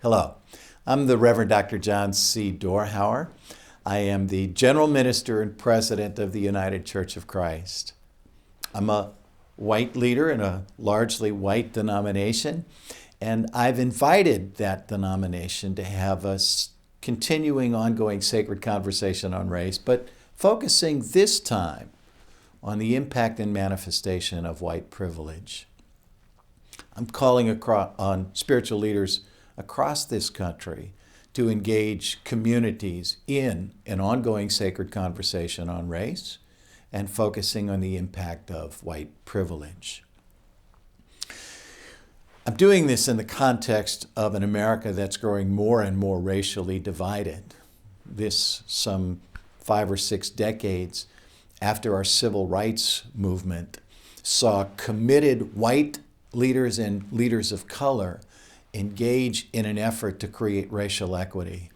Hello, I'm the Reverend Dr. John C. Dorhauer. I am the General Minister and President of the United Church of Christ. I'm a white leader in a largely white denomination, and I've invited that denomination to have a continuing, ongoing sacred conversation on race, but focusing this time on the impact and manifestation of white privilege. I'm calling on spiritual leaders across this country to engage communities in an ongoing sacred conversation on race and focusing on the impact of white privilege. I'm doing this in the context of an America that's growing more and more racially divided. This some 5 or 6 decades after our civil rights movement saw committed white leaders and leaders of color engage in an effort to create racial equity.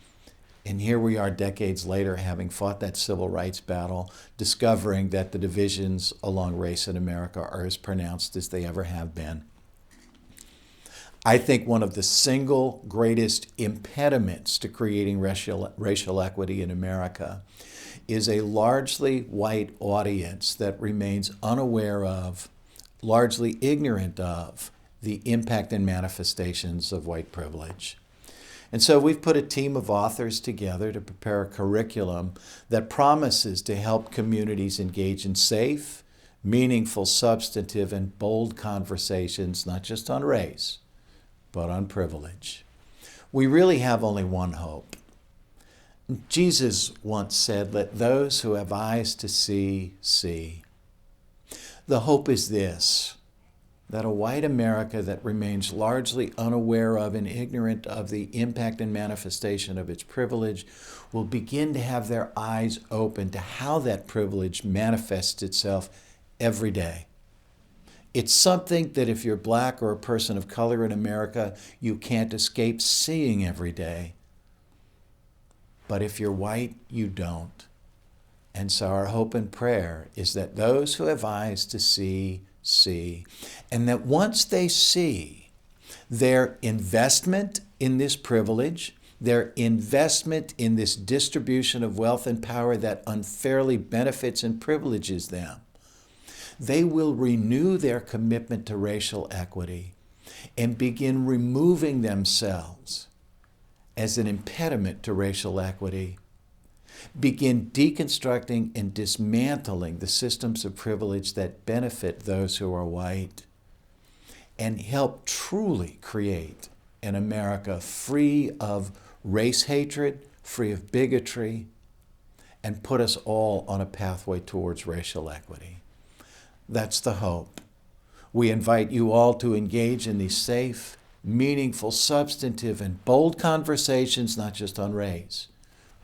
And here we are decades later, having fought that civil rights battle, discovering that the divisions along race in America are as pronounced as they ever have been. I think one of the single greatest impediments to creating racial equity in America is a largely white audience that remains unaware of, largely ignorant of, the impact and manifestations of white privilege. And so we've put a team of authors together to prepare a curriculum that promises to help communities engage in safe, meaningful, substantive, and bold conversations, not just on race, but on privilege. We really have only one hope. Jesus once said, "Let those who have eyes to see, see." The hope is this, that a white America that remains largely unaware of and ignorant of the impact and manifestation of its privilege will begin to have their eyes open to how that privilege manifests itself every day. It's something that if you're black or a person of color in America, you can't escape seeing every day. But if you're white, you don't. And so our hope and prayer is that those who have eyes to see, see, and that once they see, their investment in this privilege, their investment in this distribution of wealth and power that unfairly benefits and privileges them, they will renew their commitment to racial equity and begin removing themselves as an impediment to racial equity, begin deconstructing and dismantling the systems of privilege that benefit those who are white, and help truly create an America free of race hatred, free of bigotry, and put us all on a pathway towards racial equity. That's the hope. We invite you all to engage in these safe, meaningful, substantive, and bold conversations, not just on race,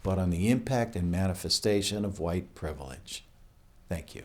but on the impact and manifestation of white privilege. Thank you.